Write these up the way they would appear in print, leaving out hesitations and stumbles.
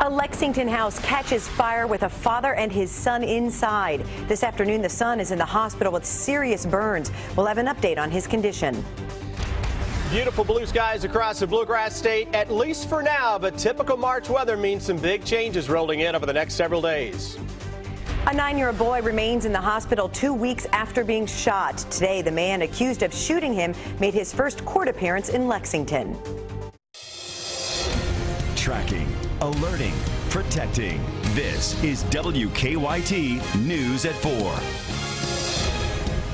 A Lexington house catches fire with a father and his son inside. This afternoon, the son is in the hospital with serious burns. We'll have an update on his condition. Beautiful blue skies across the Bluegrass State, at least for now, but typical March weather means some big changes rolling in over the next several days. A 9-year-old boy remains in the hospital 2 weeks after being shot. Today, the man accused of shooting him made his first court appearance in Lexington. Tracking, alerting, protecting. This is WKYT News at 4.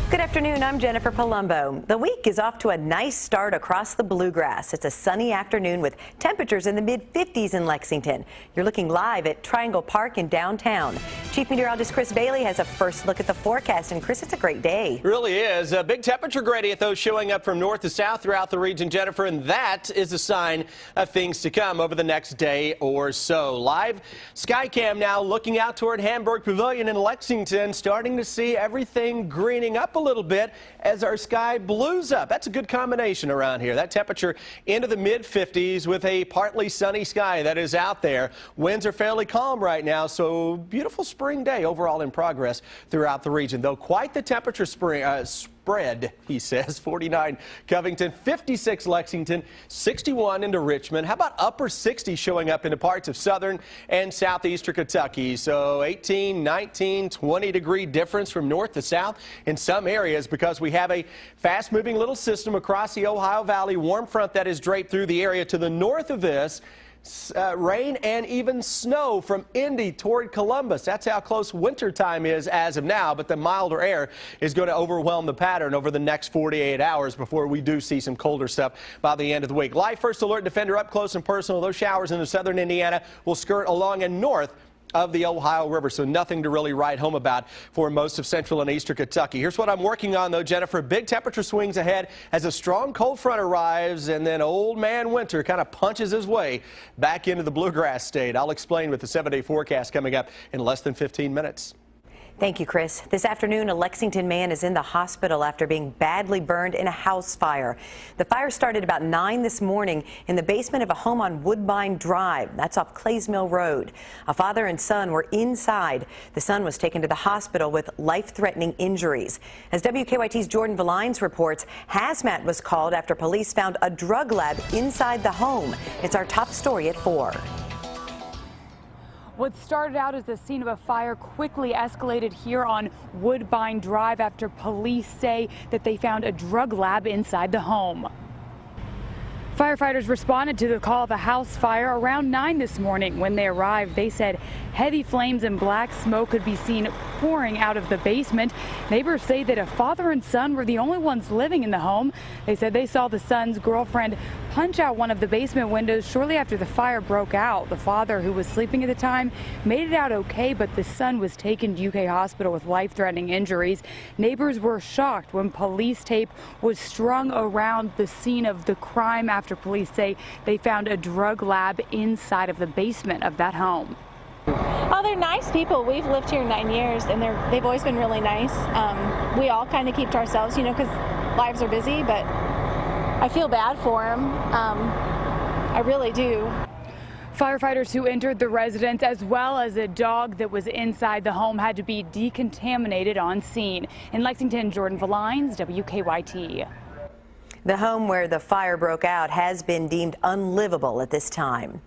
Good afternoon, I'm Jennifer Palumbo. The week is off to a nice start across the Bluegrass. It's a sunny afternoon with temperatures in the mid-50s in Lexington. You're looking live at Triangle Park in downtown. Chief Meteorologist Chris Bailey has a first look at the forecast. And Chris, it's a great day. It really is. A big temperature gradient, though, showing up from north to south throughout the region, Jennifer, and that is a sign of things to come over the next day or so. Live Skycam now looking out toward Hamburg Pavilion in Lexington, starting to see everything greening up a little bit as our sky blues up. That's a good combination around here. That temperature into the mid-50s with a partly sunny sky that is out there. Winds are fairly calm right now, so beautiful spring day overall in progress throughout the region, though quite the temperature spread, he says. 49 Covington, 56 Lexington, 61 into Richmond. How about upper 60s showing up into parts of southern and southeastern Kentucky? So 18, 19, 20 degree difference from north to south in some areas because we have a fast moving little system across the Ohio Valley, warm front that is draped through the area to the north of this. Rain and even snow from Indy toward Columbus. That's how close winter time is as of now, but the milder air is going to overwhelm the pattern over the next 48 hours before we do see some colder stuff by the end of the week. Live First Alert Defender up close and personal. Those showers into southern Indiana will skirt along and north of the Ohio River, so nothing to really write home about for most of central and eastern Kentucky. Here's what I'm working on, though, Jennifer. Big temperature swings ahead as a strong cold front arrives, and then old man winter kind of punches his way back into the Bluegrass State. I'll explain with the 7-day forecast coming up in less than 15 minutes. Thank you, Chris. This afternoon, a Lexington man is in the hospital after being badly burned in a house fire. The fire started about 9 this morning in the basement of a home on Woodbine Drive. That's off Clays Mill Road. A father and son were inside. The son was taken to the hospital with life-threatening injuries. As WKYT's Jordan Valines reports, hazmat was called after police found a drug lab inside the home. It's our top story at 4. What started out as the scene of a fire quickly escalated here on Woodbine Drive after police say that they found a drug lab inside the home. Firefighters responded to the call of a house fire around 9 this morning. When they arrived, they said heavy flames and black smoke could be seen pouring out of the basement. Neighbors say that a father and son were the only ones living in the home. They said they saw the son's girlfriend punch out one of the basement windows shortly after the fire broke out. The father, who was sleeping at the time, made it out okay, but the son was taken to UK hospital with life-threatening injuries. Neighbors were shocked when police tape was strung around the scene of the crime after police say they found a drug lab inside of the basement of that home. Oh, they're nice people. We've lived here 9 years, and they've always been really nice. We all kind of keep to ourselves, you know, because lives are busy, but I feel bad for them. I really do. Firefighters who entered the residence, as well as a dog that was inside the home, had to be decontaminated on scene. In Lexington, Jordan Valines, WKYT. The home where the fire broke out has been deemed unlivable at this time.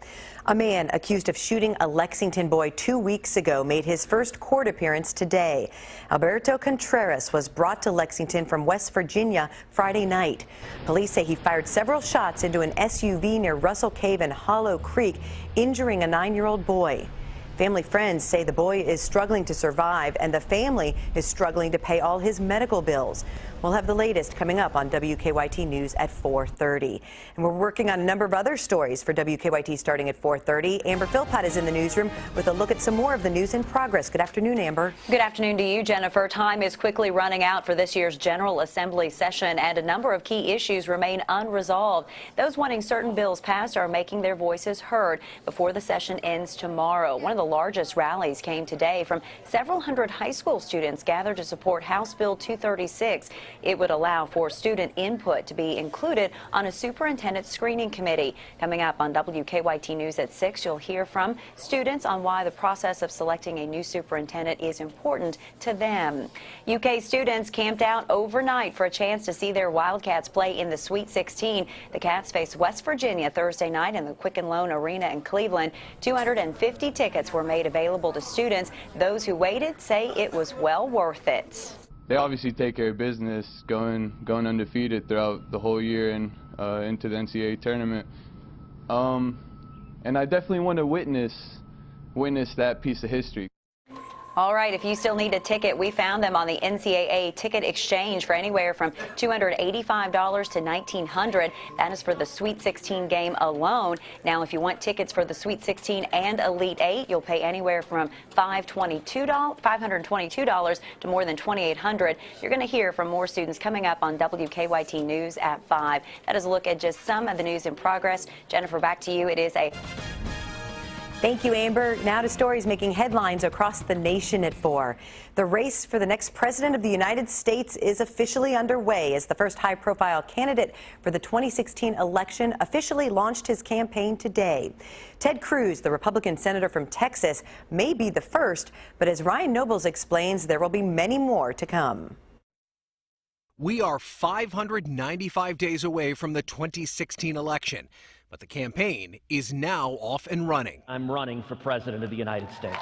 A man accused of shooting a Lexington boy 2 weeks ago made his first court appearance today. Alberto Contreras was brought to Lexington from West Virginia Friday night. Police say he fired several shots into an SUV near Russell Cave and Hollow Creek, injuring a 9-year-old boy. Family friends say the boy is struggling to survive, and the family is struggling to pay all his medical bills. We'll have the latest coming up on WKYT News at 4:30. And we're working on a number of other stories for WKYT starting at 4:30. Amber Philpott is in the newsroom with a look at some more of the news in progress. Good afternoon, Amber. Good afternoon to you, Jennifer. Time is quickly running out for this year's General Assembly session, and a number of key issues remain unresolved. Those wanting certain bills passed are making their voices heard before the session ends tomorrow. One of the largest rallies came today from several hundred high school students gathered to support House Bill 236. It would allow for student input to be included on a superintendent screening committee. Coming up on WKYT News at 6, you'll hear from students on why the process of selecting a new superintendent is important to them. UK students camped out overnight for a chance to see their Wildcats play in the Sweet 16. The Cats face West Virginia Thursday night in the Quicken Loan Arena in Cleveland. 250 tickets were made available to students. Those who waited say it was well worth it. They obviously take care of business, going undefeated throughout the whole year and into the NCAA tournament. And I definitely want to witness that piece of history. All right, if you still need a ticket, we found them on the NCAA ticket exchange for anywhere from $285 to $1,900. That is for the Sweet 16 game alone. Now, if you want tickets for the Sweet 16 and Elite 8, you'll pay anywhere from $522 to more than $2,800. You're going to hear from more students coming up on WKYT News at 5. That is a look at just some of the news in progress. Jennifer, back to you. It is a... Thank you, Amber. Now to stories making headlines across the nation at 4. The race for the next president of the United States is officially underway as the first high-profile candidate for the 2016 election officially launched his campaign today. Ted Cruz, the Republican senator from Texas, may be the first, but as Ryan Nobles explains, there will be many more to come. We are 595 days away from the 2016 election. But the campaign is now off and running. I'm running for president of the United States.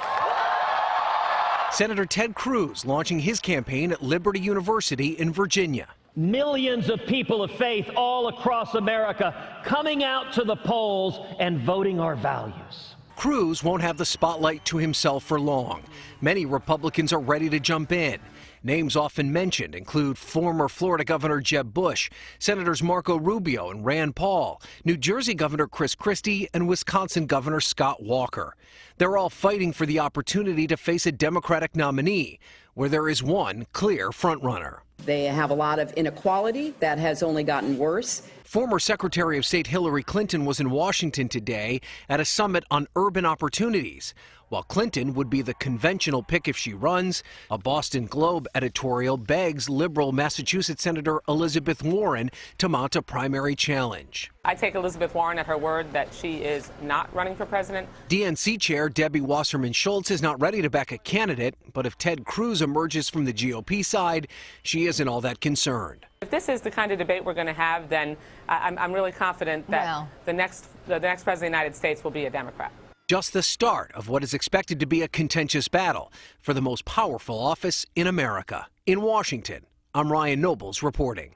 Senator Ted Cruz launching his campaign at Liberty University in Virginia. Millions of people of faith all across America coming out to the polls and voting our values. Cruz won't have the spotlight to himself for long. Many Republicans are ready to jump in. Names often mentioned include former Florida Governor Jeb Bush, Senators Marco Rubio and Rand Paul, New Jersey Governor Chris Christie, and Wisconsin Governor Scott Walker. They're all fighting for the opportunity to face a Democratic nominee, where there is one clear frontrunner. They have a lot of inequality that has only gotten worse. Former Secretary of State Hillary Clinton was in Washington today at a summit on urban opportunities. While Clinton would be the conventional pick if she runs, a Boston Globe editorial begs liberal Massachusetts Senator Elizabeth Warren to mount a primary challenge. I take Elizabeth Warren at her word that she is not running for president. DNC Chair Debbie Wasserman Schultz is not ready to back a candidate, but if Ted Cruz emerges from the GOP side, she isn't all that concerned. If this is the kind of debate we're going to have, then I'm really confident that the next president of the United States will be a Democrat. Just the start of what is expected to be a contentious battle for the most powerful office in America. In Washington, I'm Ryan Nobles reporting.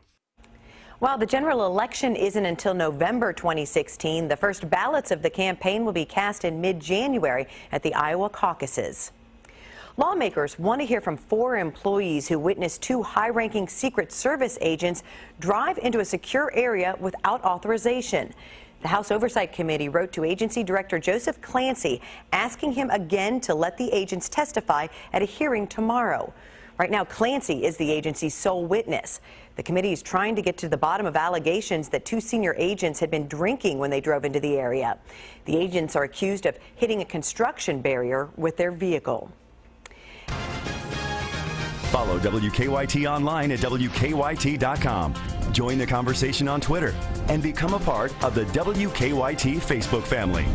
While the general election isn't until November 2016, the first ballots of the campaign will be cast in mid-January at the Iowa caucuses. Lawmakers want to hear from 4 employees who witnessed 2 high-ranking Secret Service agents drive into a secure area without authorization. The House Oversight Committee wrote to Agency Director Joseph Clancy asking him again to let the agents testify at a hearing tomorrow. Right now, Clancy is the agency's sole witness. The committee is trying to get to the bottom of allegations that 2 senior agents had been drinking when they drove into the area. The agents are accused of hitting a construction barrier with their vehicle. Follow WKYT online at WKYT.com. Join the conversation on Twitter and become a part of the WKYT Facebook family.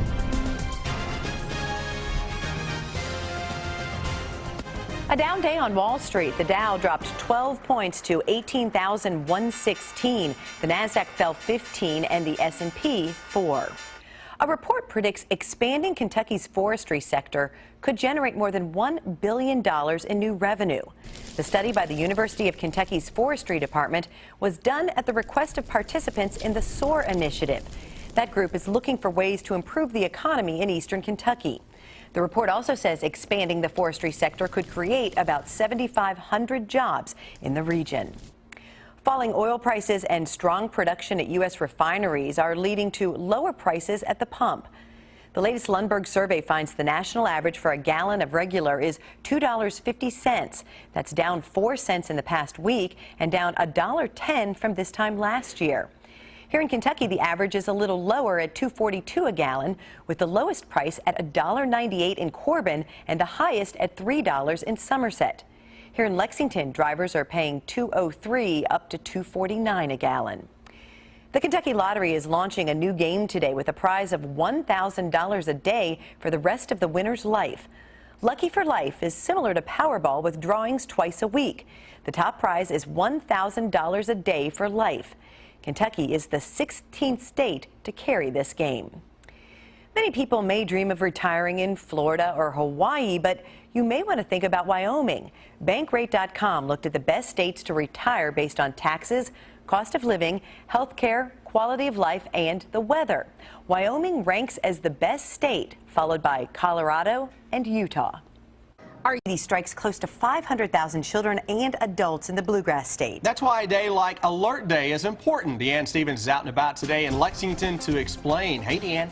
A down day on Wall Street. The Dow dropped 12 points to 18,116. The Nasdaq fell 15 and the S&P 4. A report predicts expanding Kentucky's forestry sector could generate more than $1 billion in new revenue. The study by the University of Kentucky's Forestry Department was done at the request of participants in the SOAR initiative. That group is looking for ways to improve the economy in eastern Kentucky. The report also says expanding the forestry sector could create about 7,500 jobs in the region. Falling oil prices and strong production at U.S. refineries are leading to lower prices at the pump. The latest Lundberg survey finds the national average for a gallon of regular is $2.50. That's down 4 cents in the past week and down $1.10 from this time last year. Here in Kentucky, the average is a little lower at $2.42 a gallon, with the lowest price at $1.98 in Corbin and the highest at $3 in Somerset. Here in Lexington, drivers are paying $2.03 up to $2.49 a gallon. The Kentucky Lottery is launching a new game today with a prize of $1,000 a day for the rest of the winner's life. Lucky for Life is similar to Powerball with drawings twice a week. The top prize is $1,000 a day for life. Kentucky is the 16th state to carry this game. Many people may dream of retiring in Florida or Hawaii, but you may want to think about Wyoming. Bankrate.com looked at the best states to retire based on taxes, cost of living, health care, quality of life, and the weather. Wyoming ranks as the best state, followed by Colorado and Utah. RED strikes close to 500,000 children and adults in the Bluegrass State. That's why a day like Alert Day is important. Deanne Stevens is out and about today in Lexington to explain. Hey, Deanne.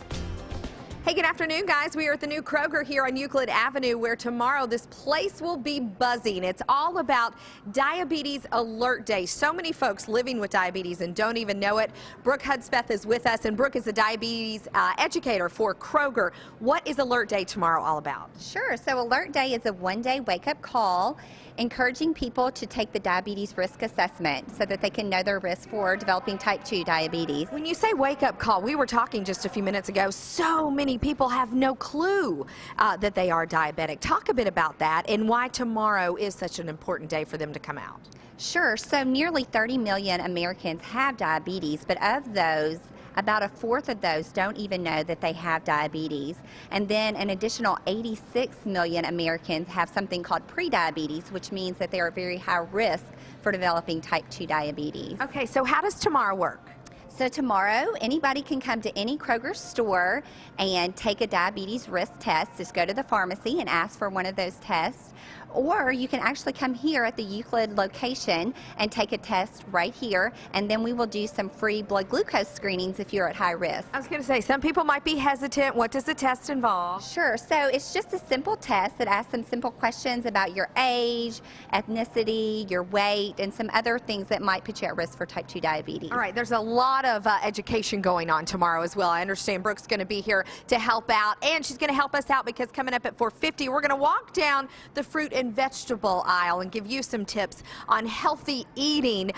Hey, good afternoon, guys. We are at the new Kroger here on Euclid Avenue, where tomorrow this place will be buzzing. It's all about Diabetes Alert Day. So many folks living with diabetes and don't even know it. Brooke Hudspeth is with us, and Brooke is a diabetes educator for Kroger. What is Alert Day tomorrow all about? Sure. So Alert Day is a one-day wake-up call encouraging people to take the diabetes risk assessment so that they can know their risk for developing type 2 diabetes. When you say wake-up call, we were talking just a few minutes ago, so many people have no clue that they are diabetic. Talk a bit about that and why tomorrow is such an important day for them to come out. Sure. So nearly 30 million Americans have diabetes, but of those, about a fourth of those don't even know that they have diabetes. And then an additional 86 million Americans have something called prediabetes, which means that they are at very high risk for developing type 2 diabetes. Okay, so how does tomorrow work? So tomorrow, anybody can come to any Kroger store and take a diabetes risk test. Just go to the pharmacy and ask for one of those tests. Or you can actually come here at the Euclid location and take a test right here, and then we will do some free blood glucose screenings if you're at high risk. I was going to say, some people might be hesitant. What does the test involve? Sure. So it's just a simple test that asks some simple questions about your age, ethnicity, your weight, and some other things that might put you at risk for type 2 diabetes. All right. There's a lot of education going on tomorrow as well. I understand Brooke's going to be here to help out, and she's going to help us out because coming up at 4:50, we're going to walk down the fruit and vegetable aisle and give you some tips on healthy eating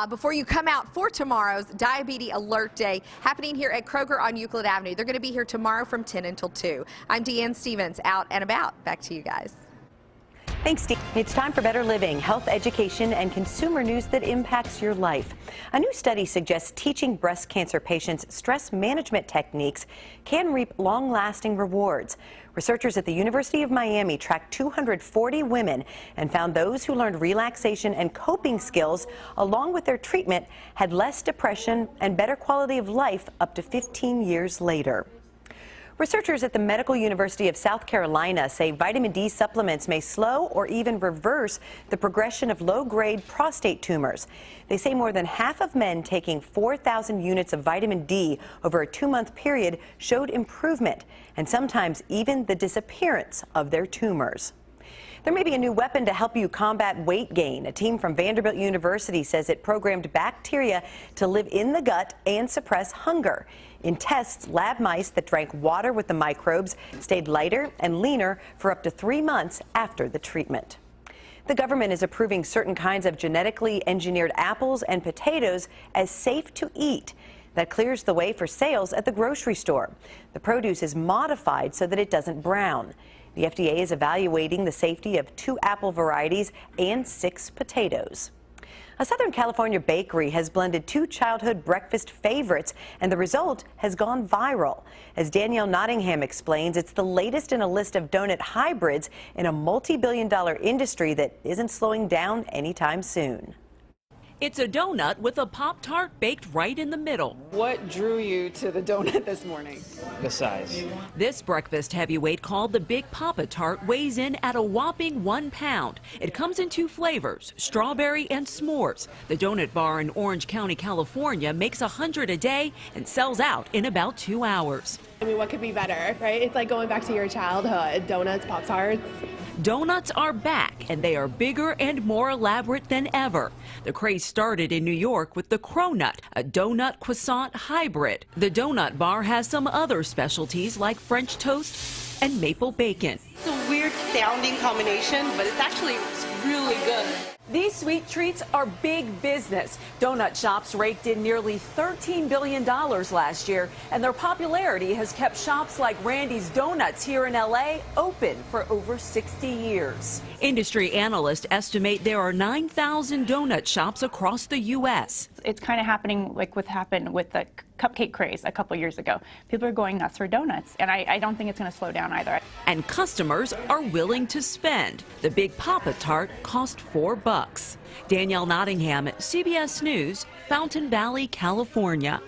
before you come out for tomorrow's Diabetes Alert Day happening here at Kroger on Euclid Avenue. They're going to be here tomorrow from 10 until 2. I'm Deanne Stevens, out and about. Back to you guys. Thanks, Steve. It's time for better living, health education, and consumer news that impacts your life. A new study suggests teaching breast cancer patients stress management techniques can reap long-lasting rewards. Researchers at the University of Miami tracked 240 women and found those who learned relaxation and coping skills along with their treatment had less depression and better quality of life up to 15 years later. Researchers at the Medical University of South Carolina say vitamin D supplements may slow or even reverse the progression of low-grade prostate tumors. They say more than half of men taking 4,000 units of vitamin D over a 2-month period showed improvement, and sometimes even the disappearance of their tumors. There may be a new weapon to help you combat weight gain. A team from Vanderbilt University says it programmed bacteria to live in the gut and suppress hunger. In tests, lab mice that drank water with the microbes stayed lighter and leaner for up to 3 months after the treatment. The government is approving certain kinds of genetically engineered apples and potatoes as safe to eat. That clears the way for sales at the grocery store. The produce is modified so that it doesn't brown. The FDA is evaluating the safety of 2 apple varieties and 6 potatoes. A Southern California bakery has blended 2 childhood breakfast favorites, and the result has gone viral. As Danielle Nottingham explains, it's the latest in a list of donut hybrids in a multi-billion-dollar industry that isn't slowing down anytime soon. It's a donut with a Pop-Tart baked right in the middle. What drew you to the donut this morning? The size. This breakfast heavyweight called the Big Papa Tart weighs in at a whopping 1 pound. It comes in 2 flavors, strawberry and s'mores. The donut bar in Orange County, California makes 100 a day and sells out in about 2 hours. I mean, what could be better, right? It's like going back to your childhood. Donuts, Pop-Tarts. Donuts are back, and they are bigger and more elaborate than ever. The craze started in New York with the Cronut, a donut croissant hybrid. The donut bar has some other specialties like French toast and maple bacon. It's a weird sounding combination, but it's actually really good. These sweet treats are big business. Donut shops raked in nearly $13 billion last year, and their popularity has kept shops like Randy's Donuts here in L.A. open for over 60 years. Industry analysts estimate there are 9,000 donut shops across the U.S. It's kind of happening like what happened with the cupcake craze a couple years ago. People are going nuts for donuts, and I don't think it's going to slow down either. And customers are willing to spend. The Big Papa Tart cost $4. Danielle Nottingham, CBS News, Fountain Valley, California.